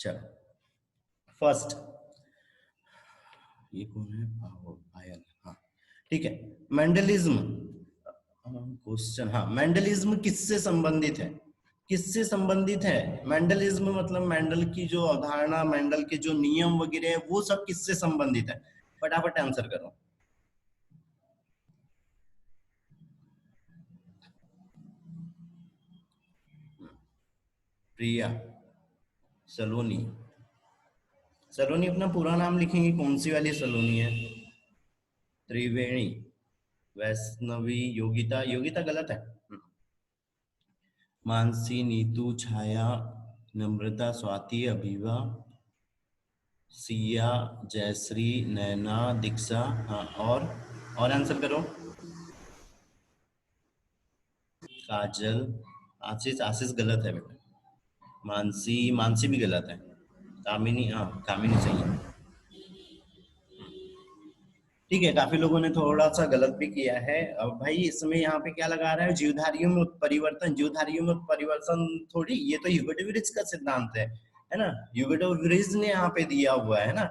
चलो फर्स्ट, ये कौन है? पायल। हाँ ठीक है। Mendelism question. हाँ, मेंडलिज्म किससे संबंधित है? किससे संबंधित है मेंडलिज्म? मतलब मेंडल की जो अवधारणा, मेंडल के जो नियम वगैरह है, वो सब किससे संबंधित है? फटाफट आंसर करो। प्रिया सलोनी। सलोनी अपना पूरा नाम लिखेंगे, कौन सी वाली सलोनी है? त्रिवेणी, वैष्णवी, योगिता। योगिता गलत है। मानसी, नीतू, छाया, नम्रता, स्वाति, अभिवा, सिया, जयश्री, नैना, दीक्षा। हाँ, और आंसर करो। काजल, आशीष। आशीष गलत है बेटा। मानसी, मानसी भी गलत है। कामिनी, हाँ कामिनी सही है। ठीक है, काफी लोगों ने थोड़ा सा गलत भी किया है। अब भाई इसमें यहाँ पे क्या लगा रहा है? जीवधारियों में उत्परिवर्तन। जीवधारियों में उत्परिवर्तन थोड़ी, ये तो ह्यूगेट का सिद्धांत है ना? ह्यूगेट ने यहाँ पे दिया हुआ है ना।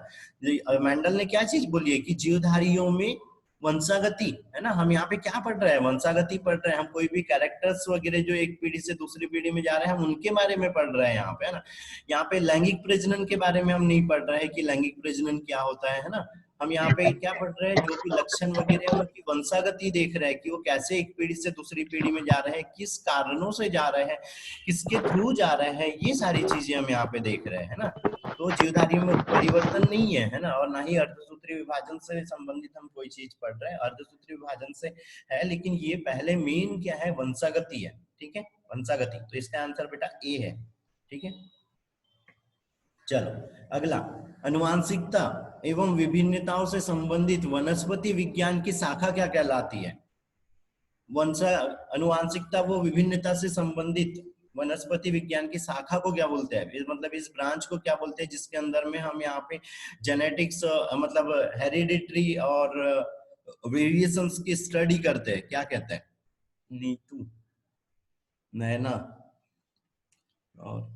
मेंडल ने क्या चीज बोली है कि जीवधारियों में वंशागति, है ना? हम यहाँ पे क्या पढ़ रहे हैं? वंशागति पढ़ रहे हैं हम। कोई भी कैरेक्टर्स वगैरह जो एक पीढ़ी से दूसरी पीढ़ी में जा रहे हैं, हम उनके बारे में पढ़ रहे हैं यहाँ पे, है ना? यहाँ पे लैंगिक प्रजनन के बारे में हम नहीं पढ़ रहे हैं कि लैंगिक प्रजनन क्या होता है ना? हम यहाँ पे क्या पढ़ रहे हैं? जो भी लक्षण वगैरह है उनकी वंशागति देख रहे हैं कि वो कैसे एक पीढ़ी से दूसरी पीढ़ी में जा रहे हैं, किस कारणों से जा रहे हैं, किसके थ्रू जा रहे हैं, ये सारी चीजें हम यहाँ पे देख रहे हैं ना। तो जीवधारियों में परिवर्तन नहीं है ना, और ना ही अर्धसूत्री विभाजन से संबंधित हम कोई चीज पढ़ रहे हैं। अर्धसूत्री विभाजन से है, लेकिन ये पहले मेन क्या है? वंशागति है। ठीक है, वंशागति। तो इसका आंसर बेटा ए है। ठीक है, चलो अगला। अनुवांशिकता एवं विभिन्नताओं से संबंधित वनस्पति विज्ञान की शाखा क्या कहलाती है? वंशा अनुवांशिकता वो विभिन्नता से संबंधित वनस्पति विज्ञान की शाखा को क्या बोलते हैं? मतलब इस ब्रांच को क्या बोलते हैं जिसके अंदर में हम यहाँ पे जेनेटिक्स, मतलब हेरिडिटरी और वेरिएशंस की स्टडी करते हैं? क्या कहते हैं? नीतू, नैना और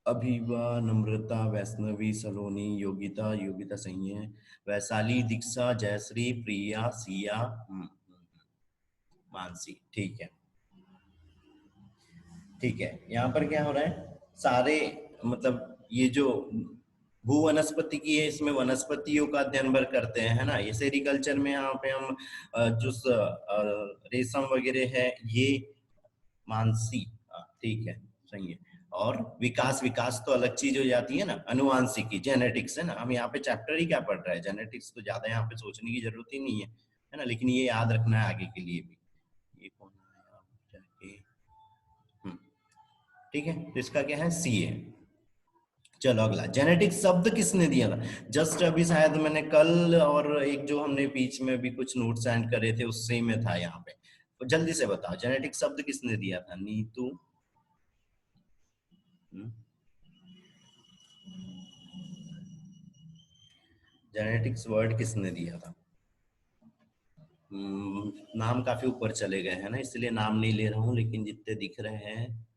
अभिवा, नम्रता, वैष्णवी, सलोनी, योगिता। योगिता सही है। वैशाली, दीक्षा, जयश्री, प्रिया, सिया, मानसी। ठीक है, ठीक है। यहाँ पर क्या हो रहा है? सारे, मतलब ये जो भू वनस्पति की है, इसमें वनस्पतियों का अध्ययन भर करते हैं, है ना? ये सेरिकल्चर में यहाँ पे हम जो रेशम वगैरह है, ये मानसी। ठीक है, सही है। और विकास, विकास तो अलग चीज हो जाती है ना। अनुवांशिकी, जेनेटिक्स, है ना? हम यहाँ पे चैप्टर ही क्या पढ़ रहे हैं? जेनेटिक्स। तो ज्यादा यहाँ पे सोचने की जरूरत ही नहीं है ना? लेकिन ये याद रखना है आगे के लिए भी। ये कौन है? ठीक है, तो इसका क्या है? सी है। चलो अगला। जेनेटिक शब्द किसने दिया था? जस्ट अभी शायद मैंने कल और एक जो हमने बीच में भी कुछ नोट सेंड करे थे, उससे में था यहाँ पे। तो जल्दी से बताओ, जेनेटिक शब्द किसने दिया था? नीतू। जेनेटिक्स वर्ड किसने दिया था? नाम काफी ऊपर चले गए हैं ना, इसलिए नाम नहीं ले रहा हूँ, लेकिन जितने दिख रहे हैं।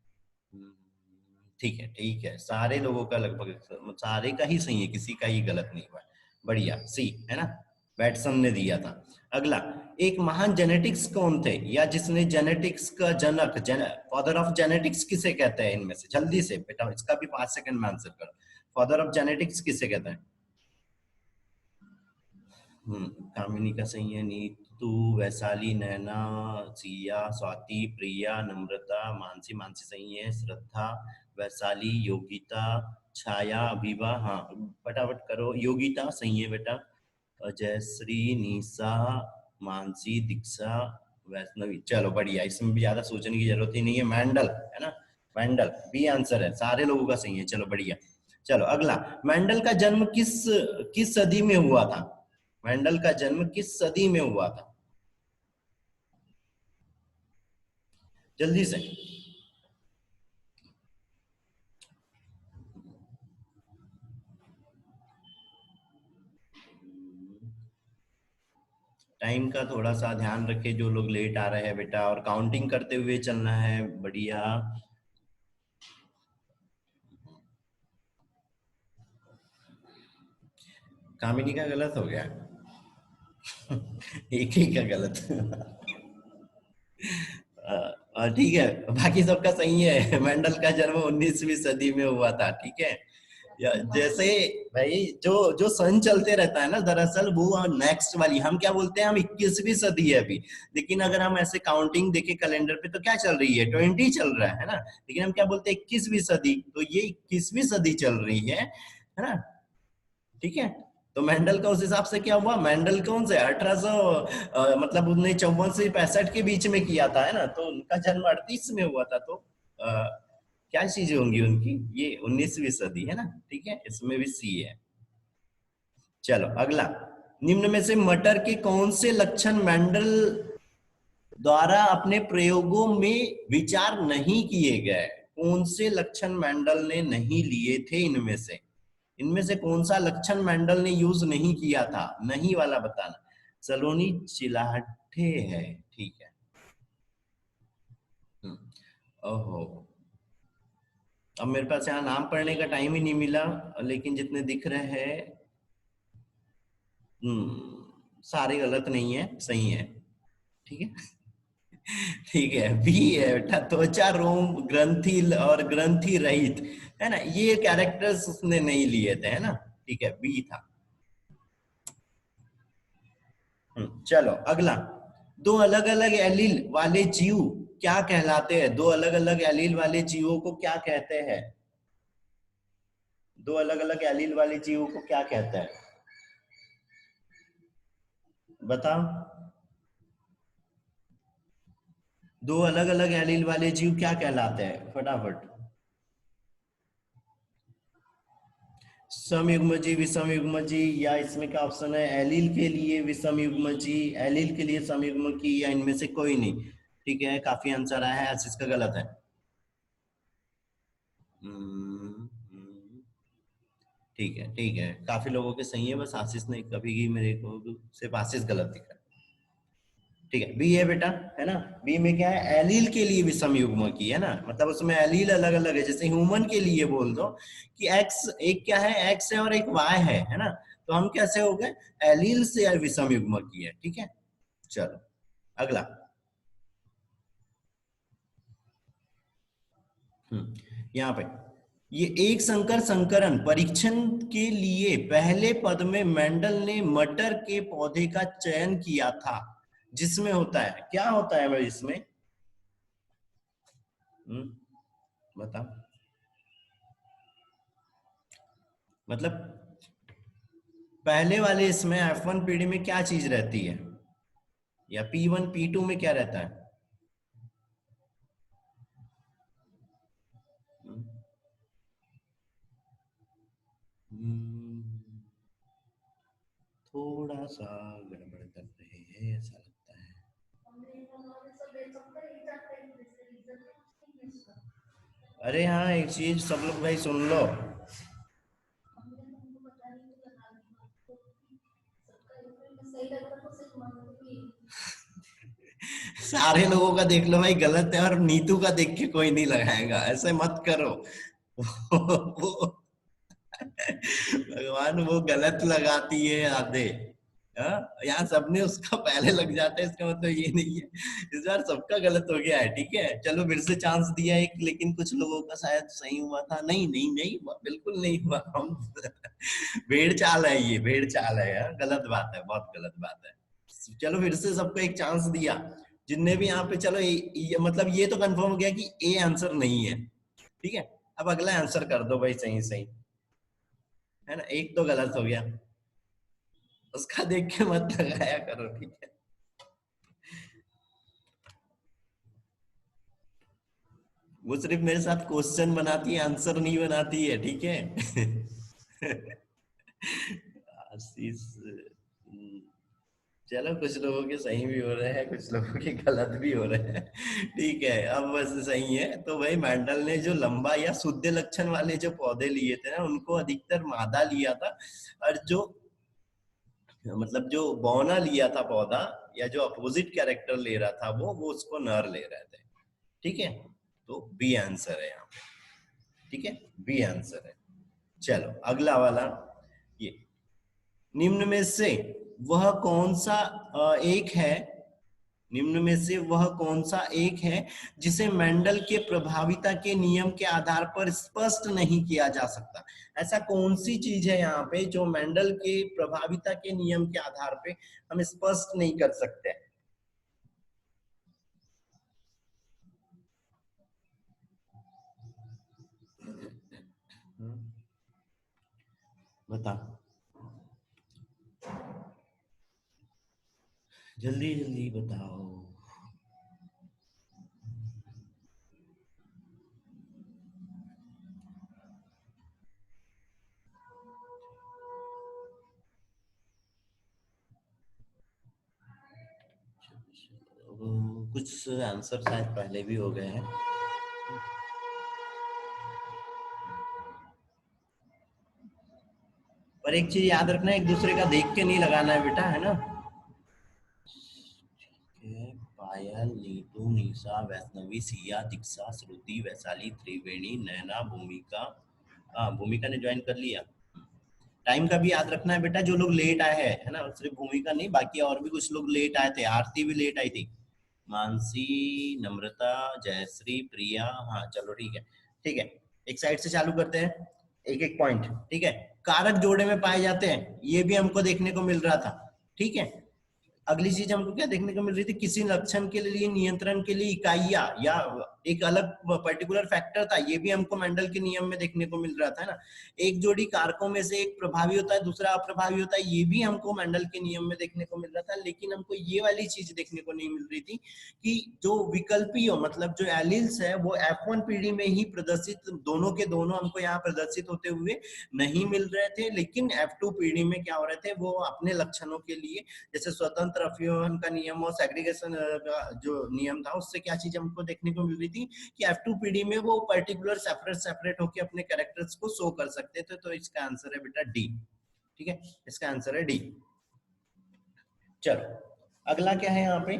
ठीक है, ठीक है। सारे लोगों का लगभग सारे का ही सही है, किसी का ही गलत नहीं हुआ। बढ़िया, सी है ना? बैटसन ने दिया था। अगला। एक महान जेनेटिक्स कौन थे, या जिसने जेनेटिक्स का जनक, फादर ऑफ जेनेटिक्स किसे कहते हैं इनमें से? जल्दी से बेटा, इसका भी 5 सेकंड में आंसर करो। फादर ऑफ जेनेटिक्स किसे कहते हैं? कामिनी का सही है। नीतू, वैशाली, नैना, सिया, स्वाति, प्रिया, नम्रता, मानसी। मानसी सही है। श्रद्धा, वैशाली, योगिता, छाया, अभिवा। हाँ, फटाफट करो। योगिता सही है बेटा। जयश्री, निशा, मानसी, दीक्षा, वैष्णवी। चलो बढ़िया, इसमें भी ज्यादा सोचने की जरूरत ही नहीं है। मेंडल, है ना? मेंडल बी आंसर है। सारे लोगों का सही है। चलो बढ़िया। चलो अगला। मेंडल का जन्म किस किस सदी में हुआ था? मेंडल का जन्म किस सदी में हुआ था? जल्दी से। टाइम का थोड़ा सा ध्यान रखे, जो लोग लेट आ रहे हैं बेटा, और काउंटिंग करते हुए चलना है। बढ़िया। कामिनी का गलत हो गया। एक ही का गलत। ठीक है, बाकी सबका सही है। मेंडल का जन्म 19वीं सदी में हुआ था, ठीक है। जैसे भाई जो जो सन चलते रहता है ना, दरअसल वो नेक्स्ट वाली हम क्या बोलते हैं, हम 21वीं सदी है अभी। लेकिन अगर हम ऐसे काउंटिंग देखे कैलेंडर पे तो क्या चल रही है, 20 चल रहा है ना। लेकिन हम क्या बोलते हैं, 21वीं सदी, तो ये 21वीं सदी चल रही है ना। ठीक है। तो मेंडल का उस हिसाब से क्या हुआ, मेंडल कौन से 1800 मतलब 1954 से 65 के बीच में किया था, है ना। तो उनका जन्म 38 में हुआ था। तो क्या चीजें होंगी उनकी, ये 19वीं सदी है ना। ठीक है, इसमें भी सी है। चलो अगला, निम्न में से मटर के कौन से लक्षण मेंडल द्वारा अपने प्रयोगों में विचार नहीं किए गए। कौन से लक्षण मेंडल ने नहीं लिए थे इनमें से, इनमें से कौन सा लक्षण मेंडल ने यूज नहीं किया था, नहीं वाला बताना। सलोनी चिलाटे है, ठीक है। हम्म, ओहो, अब मेरे पास यहाँ नाम पढ़ने का टाइम ही नहीं मिला, लेकिन जितने दिख रहे हैं सारे गलत नहीं है, सही है। ठीक है। ठीक है, बी है बेटा, त्वचा रोम ग्रंथि और ग्रंथि रहित, है ना। ये कैरेक्टर्स उसने नहीं लिए थे, है ना। ठीक है, बी था। चलो अगला, दो अलग अलग एलील वाले जीव क्या कहलाते हैं। दो अलग अलग एलील वाले जीवों को क्या कहते हैं। दो अलग अलग एलील वाले जीवों को क्या कहते हैं, बताओ। दो अलग अलग एलील वाले जीव क्या कहलाते हैं, फटाफट। समयुग्मजी, विषमयुग्मजी, या इसमें क्या ऑप्शन है, एलील के लिए विषमयुग्मजी, एलील के लिए समयुग्मकी, या इनमें से कोई नहीं। ठीक है, काफी आंसर आया है, आशीष का गलत है। ठीक है, ठीक है, काफी लोगों के सही है, बस आशीष ने कभी भी मेरे को सिर्फ आशीष गलत दिखा। ठीक है, बी है बेटा, है ना। बी में क्या है, एलील के लिए विषम युग्म की, है ना। मतलब उसमें एलील अलग अलग है, जैसे ह्यूमन के लिए बोल दो कि एक्स एक क्या है, एक्स है और एक वाई है ना। तो हम कैसे हो गए, एलील से विषम युग्म की है। ठीक है, चलो अगला। यहाँ पे ये एक संकर संकरण परीक्षण के लिए पहले पद में मेंडल ने मटर के पौधे का चयन किया था, जिसमें होता है, क्या होता है भाई इसमें। बताओ, मतलब पहले वाले इसमें F1 पीढ़ी में क्या चीज रहती है, या P1 P2 में क्या रहता है। हम्म, थोड़ा सा गड़बड़ कर रहे हैं ऐसा लगता है। अरे हाँ, एक चीज सब लोग भाई सुन लो। सारे लोगों का देख लो भाई, गलत है, और नीतू का देख के कोई नहीं लगाएगा, ऐसे मत करो। वो भगवान, वो गलत लगाती है आधे। हाँ? यहाँ सबने उसका पहले लग जाता है, इसका मतलब ये नहीं है। इस बार सबका गलत हो गया है, ठीक है। चलो फिर से चांस दिया एक, लेकिन कुछ लोगों का शायद सही हुआ था। नहीं नहीं नहीं हुआ, बिल्कुल नहीं हुआ। हम भेड़ चाल है, ये भेड़ चाल है, हाँ? गलत बात है, बहुत गलत बात है। चलो फिर से सबको एक चांस दिया, जिनने भी यहाँ पे। चलो मतलब ये तो कंफर्म हो गया कि ए आंसर नहीं है। ठीक है, अब अगला आंसर कर दो भाई, सही सही, है ना। एक तो गलत हो गया, उसका देख के मत लगाया करो, ठीक है। वो सिर्फ मेरे साथ क्वेश्चन बनाती है, आंसर नहीं बनाती है, ठीक है। आशीष, चलो कुछ लोगों के सही भी हो रहे हैं, कुछ लोगों के गलत भी हो रहे हैं। ठीक है, अब बस सही है। तो भाई मेंडल ने जो लंबा या शुद्ध लक्षण वाले जो पौधे लिए थे ना, उनको अधिकतर मादा लिया था। और जो मतलब जो बौना लिया था पौधा, या जो अपोजिट कैरेक्टर ले रहा था, वो उसको नर ले रहे थे। ठीक है, तो बी आंसर है यहाँ पे। ठीक है, बी आंसर है। चलो अगला वाला, ये निम्न में से वह कौन सा एक है, निम्न में से वह कौन सा एक है जिसे मेंडल के प्रभाविता के नियम के आधार पर स्पष्ट नहीं किया जा सकता। ऐसा कौन सी चीज है यहाँ पे जो मेंडल के प्रभाविता के नियम के आधार पे हम स्पष्ट नहीं कर सकते? बता, जल्दी जल्दी बताओ। कुछ आंसर शायद पहले भी हो गए हैं। पर एक चीज याद रखना, एक दूसरे का देख के नहीं लगाना है बेटा, है ना? पायल, नीतू, निशा, वैष्णवी, सिया, दीक्षा, श्रुति, वैशाली, त्रिवेणी, नैना, भूमिका। हाँ, भूमिका ने ज्वाइन कर लिया। टाइम का भी याद रखना है बेटा, जो लोग लेट आए हैं, है ना, सिर्फ भूमिका नहीं, बाकी और भी कुछ लोग लेट आए थे। आरती भी लेट आई थी, मानसी, नम्रता, जयश्री, प्रिया। हाँ चलो ठीक है, ठीक है। एक साइड से चालू करते हैं, एक एक पॉइंट, ठीक है। कारक जोड़े में पाए जाते हैं, ये भी हमको देखने को मिल रहा था, ठीक है। अगली चीज हमको क्या देखने को मिल रही थी, किसी लक्षण के लिए नियंत्रण के लिए इकाइयां या एक अलग पर्टिकुलर फैक्टर था, ये भी हमको मेंडल के नियम में देखने को मिल रहा था ना। एक जोड़ी कारकों में से एक प्रभावी होता है, दूसरा अप्रभावी होता है, ये भी हमको मेंडल के नियम में देखने को मिल रहा था। लेकिन हमको ये वाली चीज देखने को नहीं मिल रही थी कि जो विकल्पी हो, मतलब जो एलिल्स है, वो F1 पीढ़ी में ही प्रदर्शित, दोनों के दोनों हमको यहाँ प्रदर्शित होते हुए नहीं मिल रहे थे। लेकिन F2 पीढ़ी में क्या हो रहे थे, वो अपने लक्षणों के लिए, जैसे स्वतंत्र अवयवन का नियम और सेग्रीगेशन का जो नियम था, उससे क्या चीज हमको देखने को मिल रही थी कि F2 पीढ़ी में वो पर्टिकुलर सेपरेट सेपरेट होकर अपने कैरेक्टर्स को शो कर सकते थे। तो इसका आंसर है बेटा डी, ठीक है, इसका आंसर है डी। चलो अगला क्या है यहाँ पे,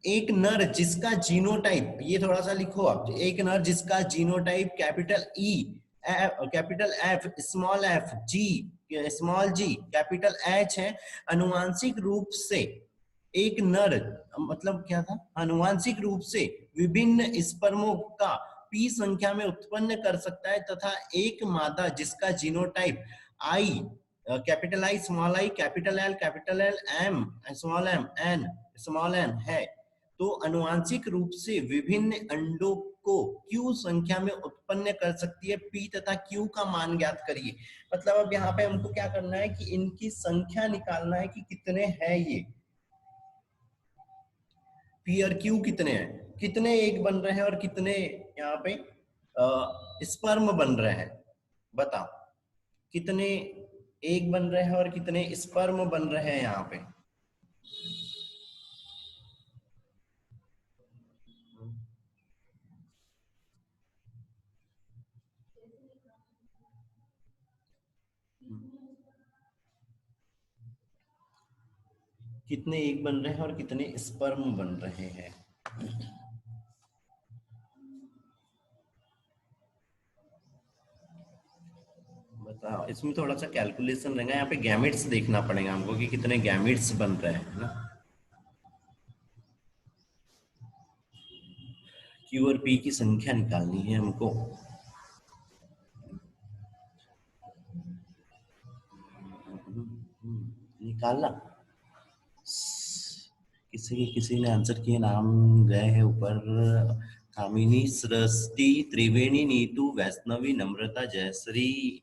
एक नर जिसका जीनोटाइप, ये थोड़ा सा लिखो आप, एक नर जिसका genotype capital E, capital F, small F, G, small G, capital H है, अनुवांशिक रूप से एक नर, मतलब क्या था, अनुवांशिक रूप से विभिन्न स्पर्मों का पी संख्या में उत्पन्न कर सकता है, तथा एक मादा जिसका genotype I, capital I, small I, capital L, M, small M, N, small N है, तो अनुवांशिक रूप से विभिन्न अंडों को क्यू संख्या में उत्पन्न कर सकती है। पी तथा क्यू का मान ज्ञात करिए। मतलब अब यहाँ पे हमको क्या करना है कि इनकी संख्या निकालना है कि कितने हैं ये, पी और क्यू कितने हैं, कितने एक बन रहे हैं और कितने यहाँ पे स्पर्म बन रहे हैं। बताओ कितने एक बन रहे हैं और कितने स्पर्म बन रहे हैं यहाँ पे। कितने एक बन रहे हैं और कितने स्पर्म बन रहे हैं। बताओ, इसमें थोड़ा सा कैलकुलेशन रहेगा, यहाँ पे गैमेट्स देखना पड़ेगा हमको कि कितने गैमेट्स बन रहे हैं ना। क्यू और पी की संख्या निकालनी है हमको। निकालना, किसी ने आंसर किए, नाम गए हैं ऊपर, कामिनी, सृष्टि, त्रिवेणी, नीतू, वैष्णवी, नम्रता, जयश्री।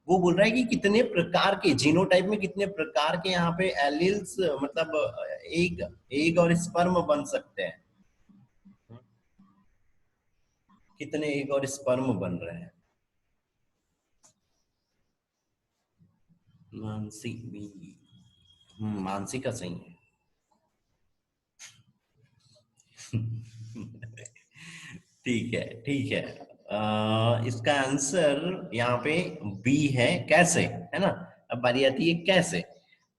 वो बोल रहा है कि कितने प्रकार के जीनोटाइप में कितने प्रकार के यहाँ पे एलिल्स, मतलब एग और स्पर्म बन सकते हैं, कितने एग और स्पर्म बन रहे हैं। मानसी भी, मानसी का सही है। ठीक है, ठीक है। इसका आंसर यहाँ पे बी है, कैसे, है ना। अब बारी आती है कैसे,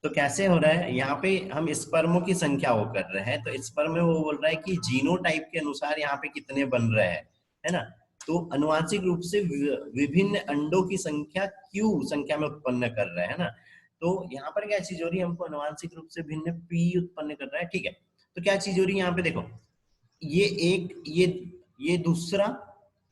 तो कैसे हो रहा है, यहाँ पे हम स्पर्मों की संख्या वो कर रहे हैं, तो स्पर्म में वो बोल रहा है कि जीनोटाइप के अनुसार यहाँ पे कितने बन रहे हैं, है ना। तो अनुवांशिक रूप से विभिन्न अंडों की संख्या क्यू संख्या में उत्पन्न कर रहा है ना। तो यहाँ पर क्या चीज हो रही है, हमको अनुवांशिक रूप से भिन्न पी उत्पन्न कर रहा है, ठीक है। तो क्या चीज हो रही है यहाँ पे देखो, ये एक, ये दूसरा,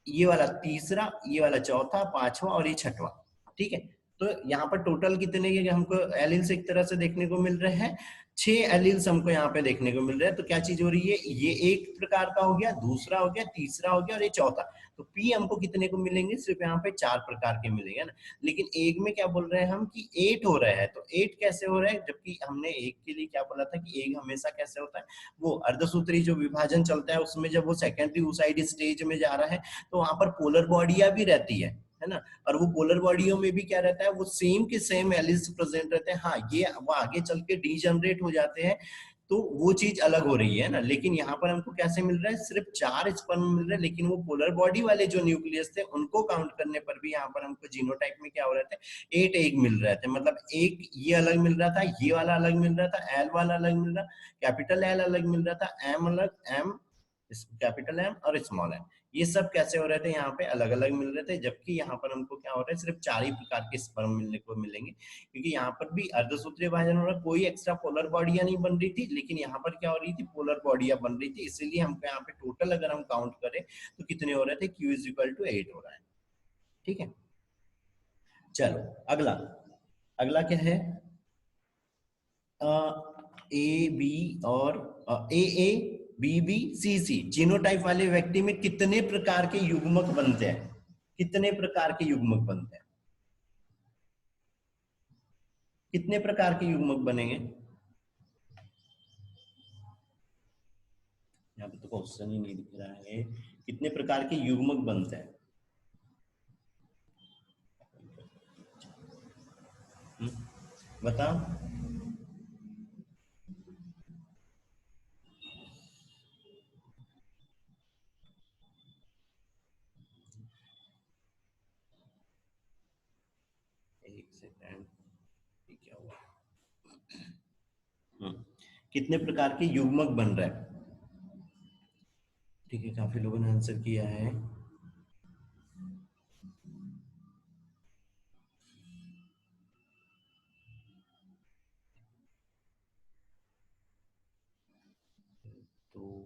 ये वाला तीसरा, ये वाला चौथा, पांचवा और ये छठवा, ठीक है। तो यहाँ पर टोटल कितने हमको एलिल्स एक तरह से देखने को मिल रहे हैं, 6 एलिल्स हमको यहाँ पे देखने को मिल रहे हैं। तो क्या चीज हो रही है, ये एक प्रकार का हो गया, दूसरा हो गया, तीसरा हो गया और ये चौथा। तो पी हमको कितने को मिलेंगे, सिर्फ यहाँ पे 4 प्रकार के मिलेंगे ना। लेकिन एग में क्या बोल रहे हैं हम कि 8 हो रहा है। तो 8 कैसे हो रहा है, जबकि हमने एग के लिए क्या बोला था कि एग हमेशा कैसे होता है, वो अर्धसूत्री जो विभाजन चलता है उसमें जब वो सेकेंडरी oocyte स्टेज में जा रहा है तो वहां पर पोलर बॉडियां भी रहती है ना। और वो पोलर बॉडियों में भी क्या रहता है, वो सेम के सेम एलिल्स प्रेजेंट रहते हैं। हाँ, ये वो आगे चल के डीजनरेट हो जाते हैं, तो वो चीज अलग हो रही है ना। लेकिन यहाँ पर हमको कैसे मिल रहा है, सिर्फ 4 स्पर्म मिल रहे हैं। लेकिन वो पोलर बॉडी वाले जो न्यूक्लियस थे उनको काउंट करने पर भी यहाँ पर हमको जीनोटाइप में क्या हो रहे थे, 8 एग मिल रहे थे। मतलब एक ये अलग मिल रहा था, ये वाला अलग मिल रहा था, एल वाला अलग मिल रहा, कैपिटल एल अलग मिल रहा था, एम अलग, एम कैपिटल एम और स्मॉल एम, ये सब कैसे हो रहे थे, यहाँ पे अलग अलग मिल रहे थे। जबकि यहाँ पर हमको क्या हो रहा है, सिर्फ 4 ही प्रकार के स्पर्म मिलने को मिलेंगे, क्योंकि यहाँ पर भी अर्धसूत्रीय विभाजन हो रहा, कोई एक्स्ट्रा पोलर बॉडियां नहीं बन रही थी। लेकिन यहाँ पर क्या हो रही थी, पोलर बॉडियां बन रही थी। इसीलिए हमको यहाँ पे टोटल अगर हम काउंट करें तो कितने हो रहे थे, Q इज इक्वल टू 8 हो रहा है, ठीक है। चलो अगला, अगला क्या है, ए बी और A B B C C genotype वाले व्यक्ति में कितने प्रकार के युग्मक बनते हैं, कितने प्रकार के युग्मक बनते हैं, कितने प्रकार के युग्मक बनेंगे। यहाँ पे तो क्वेश्चन ही नहीं दिख रहा है, कितने प्रकार के युग्मक बनते हैं। बताओ। एक सेकंड, क्या हुआ, कितने प्रकार के युग्मक बन रहे हैं, ठीक है। काफी लोगों ने आंसर किया है। तो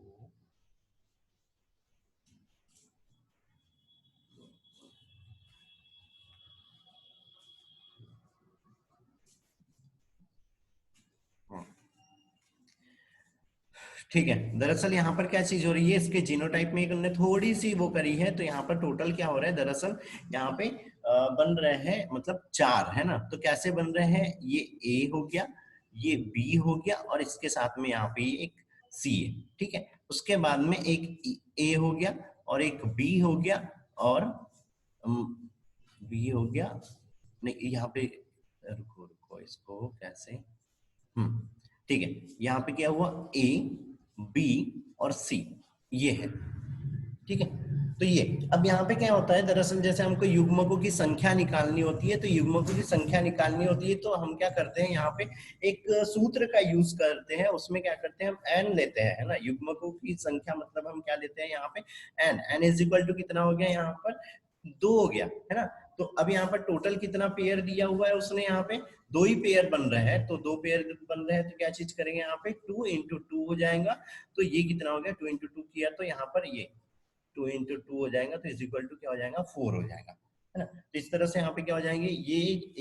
ठीक है, दरअसल यहाँ पर क्या चीज हो रही है, इसके जीनोटाइप में हमने थोड़ी सी वो करी है। तो यहाँ पर टोटल क्या हो रहा है, दरअसल यहाँ पे बन रहे हैं मतलब 4 है ना। तो कैसे बन रहे हैं, ये ए हो गया, ये बी हो गया और इसके साथ में यहाँ पे एक सी है, ठीक है। उसके बाद में एक ए हो गया और एक बी हो गया और बी हो गया, नहीं यहाँ पे, रुको रुको इसको कैसे, ठीक है। यहाँ पे क्या हुआ, ए बी और सी, ये है, ठीक है। तो ये अब यहाँ पे क्या होता है, दरअसल जैसे हमको युग्मकों की संख्या निकालनी होती है, तो युग्मकों की संख्या निकालनी होती है तो हम क्या करते हैं, यहाँ पे एक सूत्र का यूज करते हैं। उसमें क्या करते हैं, हम एन लेते हैं, है ना। युग्मकों की संख्या मतलब हम क्या लेते हैं यहाँ पे, N, N is equal to कितना हो गया, यहाँ पर 2 हो गया, है ना। तो अब यहाँ पर टोटल कितना पेयर दिया हुआ है उसने, यहाँ पे 2 ही पेयर बन रहे हैं। तो 2 पेयर बन रहे हैं तो क्या चीज करेंगे, यहाँ पे 2 इंटू 2 हो जाएगा। तो ये कितना हो गया, 2 इंटू 2 किया तो यहाँ पर ये 2 इंटू 2 हो जाएगा, तो इज इक्वल टू क्या हो जाएगा, 4 हो जाएगा, है ना। तो इस तरह से यहाँ पे क्या हो जाएंगे, ये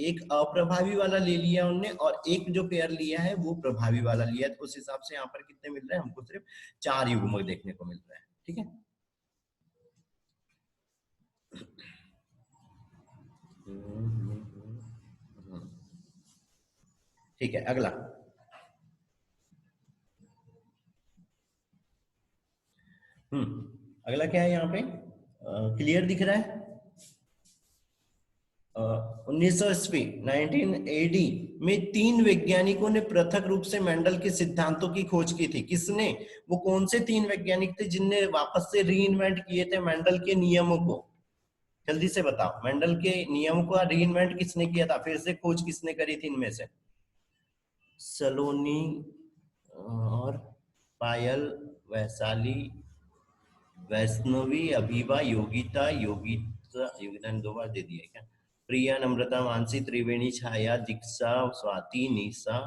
एक अप्रभावी वाला ले लिया उनने और एक जो पेयर लिया है वो प्रभावी वाला लिया है। तो उस हिसाब से यहाँ पर कितने मिल रहे हैं, हमको सिर्फ 4 युग्मक देखने को मिल रहे हैं, ठीक है। ठीक है, अगला, अगला क्या है, यहाँ पे क्लियर दिख रहा है। 1980 1980 में 3 वैज्ञानिकों ने पृथक रूप से मेंडल के सिद्धांतों की खोज की थी। किसने, वो कौन से 3 वैज्ञानिक थे जिनने वापस से रीइन्वेंट किए थे मेंडल के नियमों को, जल्दी से बताओ। मेंडल के नियमों को रीइन्वेंट किसने किया था, फिर से खोज किसने करी थी इनमें से, सलोनी और पायल, वैशाली, वैष्णवी, अभिवा, योगिता, योगिता, योगिता ने 2 बार दे दिया क्या? प्रिया, नम्रता, मानसी, त्रिवेणी, छाया, दीक्षा, स्वाति, निशा।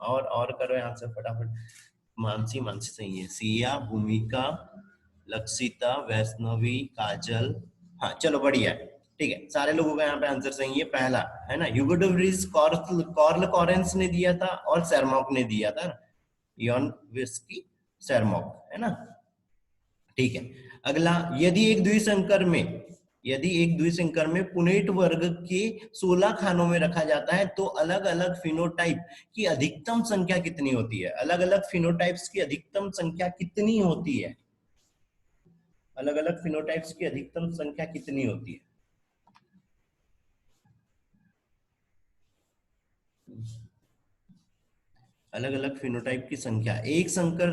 और करो यहाँ से फटाफट। मानसी, मानसी सही है। सिया, भूमिका, लक्षिता, वैष्णवी, काजल। हाँ चलो बढ़िया है, ठीक है, सारे लोगों का यहाँ पे आंसर सही है। पहला है ना, ह्यूगो डे व्रीज, कॉर्ल कॉरेंस ने दिया था और सेरमॉक ने दिया था, यॉन विस्की सेरमॉक, है ना, ठीक है। अगला, यदि एक द्विसंकर में पुनेट वर्ग के 16 खानों में रखा जाता है तो अलग अलग फिनोटाइप की अधिकतम संख्या कितनी होती है? अलग अलग फिनोटाइप्स की अधिकतम संख्या कितनी होती है? अलग अलग फिनोटाइप्स की अधिकतम संख्या कितनी होती है? अलग अलग फिनोटाइप की संख्या एक संकर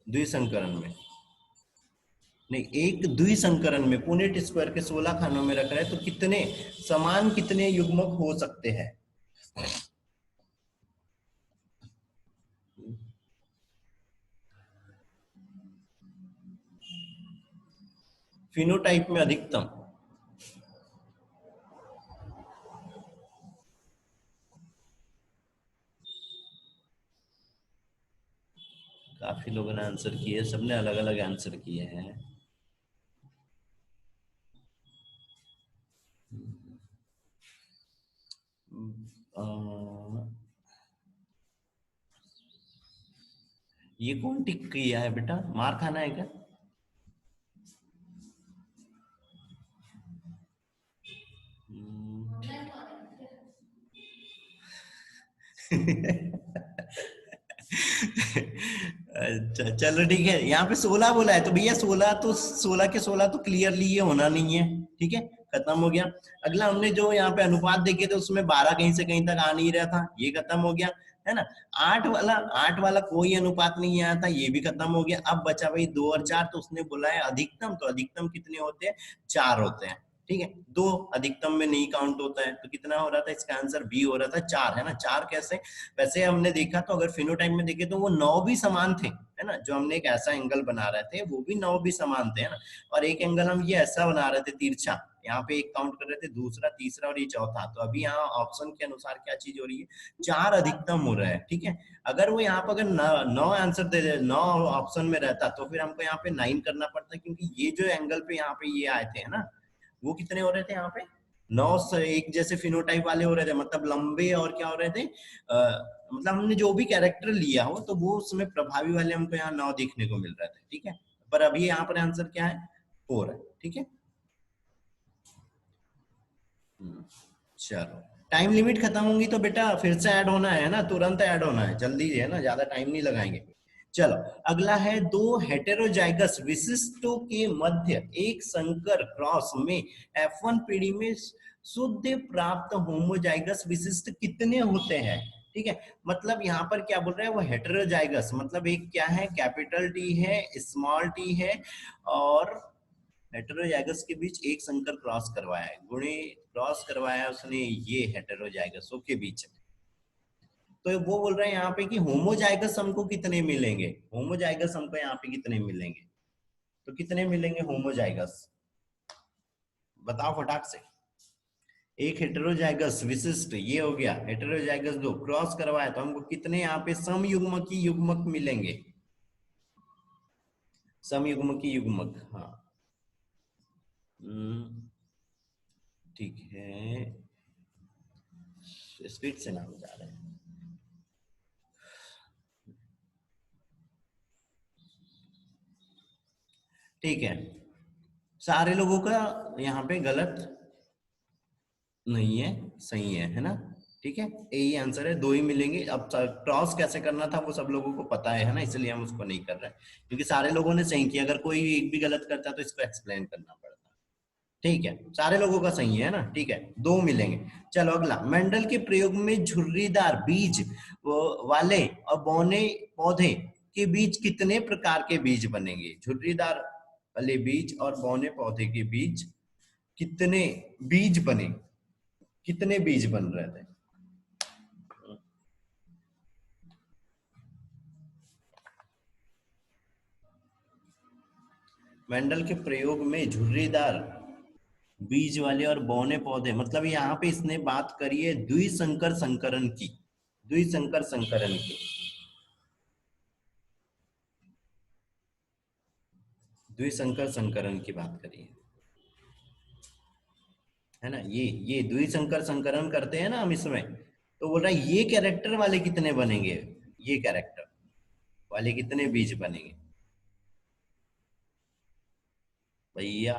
द्विसंकरण में, नहीं, एक द्विसंकरण में पुनेट स्क्वायर के 16 खानों में रख रहे हैं तो कितने युग्मक हो सकते हैं? फिनोटाइप में अधिकतम। काफी लोगों ने आंसर किए, सबने अलग अलग आंसर किए हैं। अ, ये कौन टिक किया है बेटा, मार खाना है क्या? अच्छा चलो ठीक है, यहाँ पे 16 बोला है तो भैया 16 के 16 तो क्लियरली ये होना नहीं है, ठीक है, खत्म हो गया। अगला, हमने जो यहाँ पे अनुपात देखे थे उसमें 12 कहीं से कहीं तक आ नहीं रहा था, ये खत्म हो गया, है ना। 8 वाला कोई अनुपात नहीं आया था, ये भी खत्म हो गया। अब बचा भाई 2 और 4, तो उसने बोला है अधिकतम, तो अधिकतम कितने होते हैं? 4 होते हैं, ठीक है। 2 अधिकतम में नहीं काउंट होता है, तो कितना हो रहा था? इसका आंसर बी हो रहा था, 4, है ना। 4 कैसे? वैसे हमने देखा तो अगर फिनोटाइप में देखे तो वो 9 भी समान थे, है ना, जो हमने एक ऐसा एंगल बना रहे थे वो भी 9 भी समान थे, है ना। और एक एंगल हम ये ऐसा बना रहे थे तिरछा, यहाँ पे एक काउंट कर रहे थे, दूसरा, तीसरा और ये चौथा। तो अभी यहाँ ऑप्शन के अनुसार क्या चीज हो रही है? 4 अधिकतम हो रहा है, ठीक है। अगर वो यहाँ पर अगर 9 आंसर दे दे, 9 ऑप्शन में रहता तो फिर हमको यहाँ पे 9 करना पड़ता, क्योंकि ये जो एंगल पे यहाँ पे ये आए थे, है ना, वो कितने हो रहे थे यहाँ पे? 9 से एक जैसे फिनोटाइप वाले हो रहे थे, मतलब लंबे, और क्या हो रहे थे, मतलब हमने जो भी कैरेक्टर लिया हो तो वो उसमें प्रभावी वाले हमको यहाँ 9 देखने को मिल रहे थे, ठीक है। पर अभी यहाँ पर आंसर क्या है? 4 है, ठीक है। चलो, टाइम लिमिट खत्म होंगी तो बेटा फिर से ऐड होना है ना, तुरंत ऐड होना है, जल्दी है ना, ज्यादा टाइम नहीं लगाएंगे। चलो, अगला है, 2 हेटेरोजाइगस विशिष्टों के मध्य एक संकर क्रॉस में F1 पीढ़ी में शुद्ध प्राप्त होमोजाइगस विशिष्ट कितने होते हैं? ठीक है, मतलब यहाँ पर क्या बोल रहे हैं वो, हेटेरोजाइगस मतलब एक क्या है, कैपिटल टी है, स्मॉल टी है, और हेटेरोजाइगस के बीच एक संकर क्रॉस करवाया है, गुणे क्रॉस करवाया है उसने ये हेटेरोजाइगसों के बीच। तो वो बोल रहे हैं यहाँ पे कि होमोजाइगस हमको कितने मिलेंगे, होमोजाइगस हमको यहाँ पे कितने मिलेंगे, तो कितने मिलेंगे होमोजाइगस? बताओ फटाक से। एक हेटेरोजाइगस विशिष्ट ये हो गया, हेटेरोजाइगस 2 क्रॉस करवाया तो हमको कितने यहाँ पे समयुग्मकी युग्मक मिलेंगे? समयुग्मकी युग्मक, हाँ। ठीक है, स्पीड से नाम जा रहे हैं। ठीक है, सारे लोगों का यहाँ पे गलत नहीं है, सही है ना, ठीक है, यही आंसर है, 2 ही मिलेंगे। अब क्रॉस कैसे करना था वो सब लोगों को पता है ना, इसलिए हम उसको नहीं कर रहे हैं, क्योंकि सारे लोगों ने सही किया, अगर कोई एक भी गलत करता तो इसको एक्सप्लेन करना पड़ता। ठीक है, सारे लोगों का सही है ना, ठीक है, 2 मिलेंगे। चलो अगला, मेंडल के प्रयोग में झुर्रीदार बीज वाले और बौने पौधे के बीच कितने प्रकार के बीज बनेंगे? झुर्रीदार वाले बीज और बौने पौधे के बीच कितने बीज बने, कितने बीज बन रहे थे? मेंडल के प्रयोग में झुर्रीदार बीज वाले और बौने पौधे, मतलब यहाँ पे इसने बात करी है द्विसंकर संकरण की, द्विसंकर संकरण की, द्विसंकर संकरण की बात करी है ना। ये द्विसंकर संकरण करते हैं ना हम इसमें, तो बोल रहा है ये कैरेक्टर वाले कितने बनेंगे, ये कैरेक्टर वाले कितने बीज बनेंगे भैया।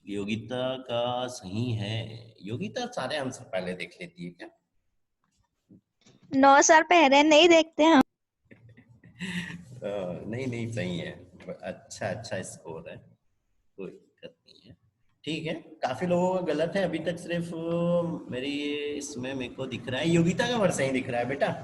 योगिता का सही है। योगिता सारे आंसर पहले देख लेती है क्या? 9 साल पहले नहीं देखते हम। नहीं नहीं सही है। अच्छा अच्छा स्कोर है, कोई दिक्कत नहीं है। ठीक है, काफी लोगों का गलत है अभी तक, सिर्फ मेरी इसमें मेरे को दिख रहा है योगिता का वर्ष सही दिख रहा है बेटा।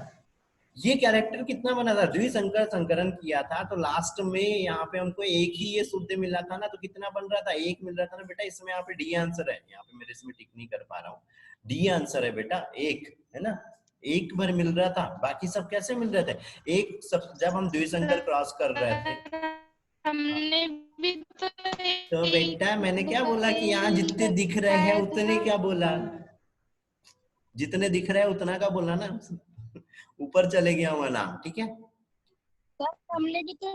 ये कैरेक्टर कितना बना था, द्विसंकर संकरण किया था तो लास्ट में यहाँ पे हमको एक ही ये शुद्ध मिला था ना, तो कितना बन रहा था, एक मिल रहा था ना बेटा। इसमें यहाँ पे डी आंसर है, यहाँ पे मेरे इसमें टिक नहीं कर पा रहा हूँ, डी आंसर है बेटा, एक है ना। एक बार मिल रहा था, बाकी सब कैसे मिल रहे थे, एक सब जब हम द्विसंकर क्रॉस कर रहे थे। हमने भी तो बेटा मैंने क्या बोला कि यहाँ जितने दिख रहे हैं उतने, क्या बोला, जितने दिख रहे हैं उतना का बोला ना। ऊपर चले गया हुआ नाम, ठीक है। हमने भी तो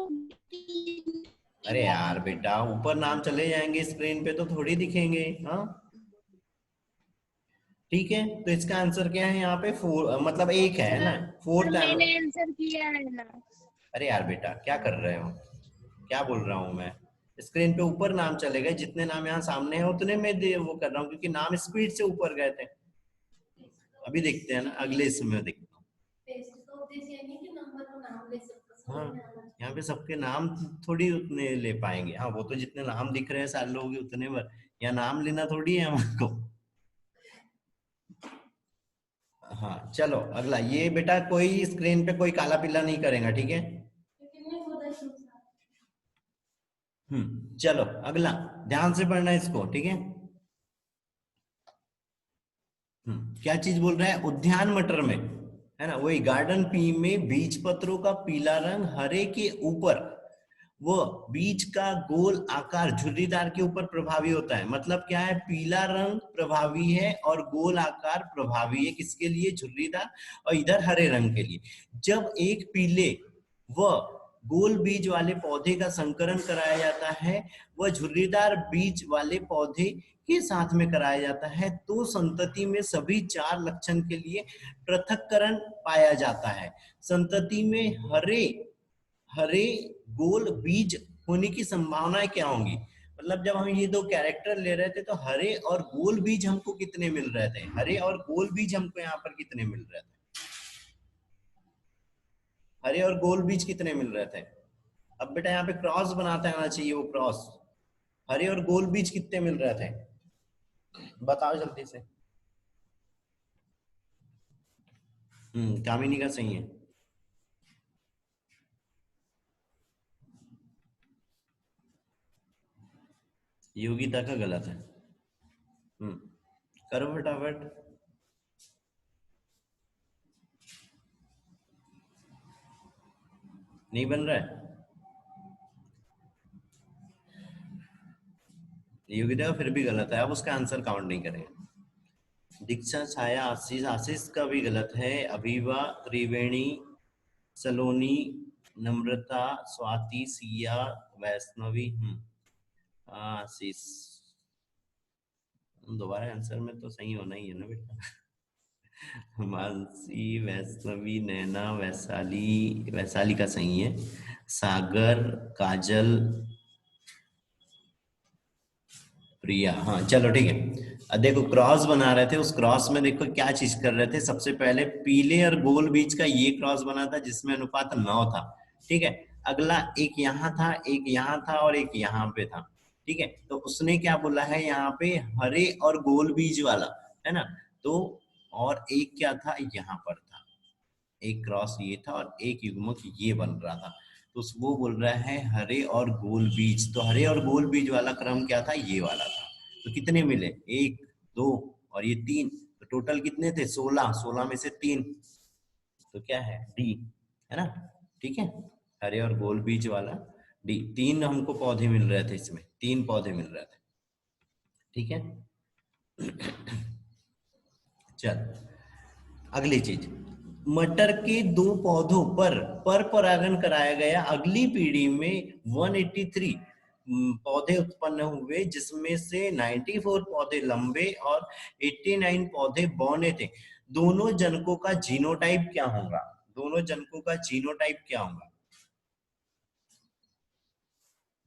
अरे यार बेटा ऊपर नाम चले जाएंगे स्क्रीन पे तो थोड़ी दिखेंगे, हाँ ठीक है। तो इसका आंसर क्या है यहाँ पे, फोर, मतलब एक है ना, फोर्थ टाइम। मैंने आंसर किया है ना। अरे यार बेटा क्या कर रहे हो, क्या बोल रहा हूँ मैं, स्क्रीन पे ऊपर नाम चले गए, जितने नाम यहाँ सामने हैं उतने में वो कर रहा हूँ, क्योंकि नाम स्पीड से ऊपर गए थे। अभी देखते हैं ना, अगले इसमें देखता हूँ। हाँ यहाँ पे सबके नाम थोड़ी उतने ले पाएंगे, हाँ वो तो जितने नाम दिख रहे हैं सारे लोग उतने बार, यहाँ नाम लेना थोड़ी है हमको। हाँ चलो अगला, ये बेटा कोई स्क्रीन पे कोई काला पीला नहीं करेगा, ठीक है। चलो अगला, ध्यान से पढ़ना इसको, ठीक है। क्या चीज बोल रहा है, उद्यान मटर में, है ना, वही गार्डन पी में बीज पत्रों का पीला रंग हरे के ऊपर, वो बीज का गोल आकार झुर्रीदार के ऊपर प्रभावी होता है। मतलब क्या है, पीला रंग प्रभावी है और गोल आकार प्रभावी है, किसके लिए, झुर्रीदार, और इधर हरे रंग के लिए। जब एक पीले व गोल बीज वाले पौधे का संकरण कराया जाता है, वह झुर्रीदार बीज वाले पौधे के साथ में कराया जाता है, तो संतति में सभी 4 लक्षण के लिए पृथक्करण पाया जाता है। संतति में हरे हरे गोल बीज होने की संभावनाएं क्या होंगी, मतलब जब हम ये दो कैरेक्टर ले रहे थे तो हरे और गोल बीज हमको कितने मिल रहे थे, हरे और गोल बीज हमको यहाँ पर कितने मिल रहे थे, हरे और गोल बीज कितने मिल रहे थे। अब बेटा यहाँ पे क्रॉस बनाते आना चाहिए, वो क्रॉस, हरे और गोल बीज कितने मिल रहे थे, बताओ जल्दी से। कामिनी का सही है, योगिता का गलत है। करो फटाफट। नहीं बन रहा है, योगिता फिर भी गलत है, अब उसका आंसर काउंट नहीं करेंगे। दीक्षा, छाया, आशीष, आशीष का भी गलत है। अभिवा, त्रिवेणी, सलोनी, नम्रता, स्वाति, सिया, वैष्णवी, आशीष। दोबारा आंसर में तो सही होना ही है ना बेटा। मानसी, वैष्णवी, नैना, वैशाली, वैशाली का सही है। सागर, काजल, प्रिया, हाँ चलो ठीक है। अब देखो क्रॉस बना रहे थे, उस क्रॉस में देखो क्या चीज कर रहे थे, सबसे पहले पीले और गोल बीच का ये क्रॉस बना था जिसमें अनुपात 9 था, ठीक है। अगला एक यहाँ था, एक यहाँ था और एक यहाँ पे था, ठीक है। तो उसने क्या बोला है यहाँ पे, हरे और गोल बीज वाला, है ना। तो और एक क्या था यहाँ पर था, एक क्रॉस ये था और एक युग्मक ये बन रहा था, तो वो बोल रहा है हरे और गोल बीज, तो हरे और गोल बीज वाला क्रम क्या था, ये वाला था। तो कितने मिले, 1 2 और ये 3, तो टोटल कितने थे, 16, 16 में से 3, तो क्या है, डी, है ना, ठीक है, हरे और गोल बीज वाला डी, 3 हमको पौधे मिल रहे थे, इसमें 3 पौधे मिल रहे थे। ठीक है, चल अगली चीज, मटर के 2 पौधों पर परागण कराया गया। अगली पीढ़ी में 183 पौधे उत्पन्न हुए, जिसमें से 94 पौधे लंबे और 89 पौधे बौने थे। दोनों जनकों का जीनोटाइप क्या होगा? दोनों जनकों का जीनोटाइप क्या होगा?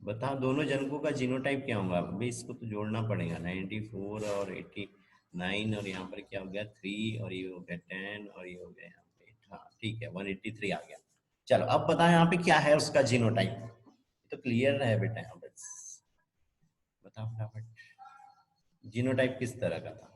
बताओ, दोनों जनकों का जीनोटाइप क्या होगा? अभी इसको तो जोड़ना पड़ेगा, 94 और 89, और यहाँ पर क्या हो गया 3, और ये हो गया 10, और ये हो गया यहाँ पे, हाँ ठीक है 183 आ गया। चलो अब बताओ यहाँ पे क्या है उसका जीनोटाइप, तो क्लियर है बेटा यहाँ पे, बताओ फटाफट जीनोटाइप किस तरह का था।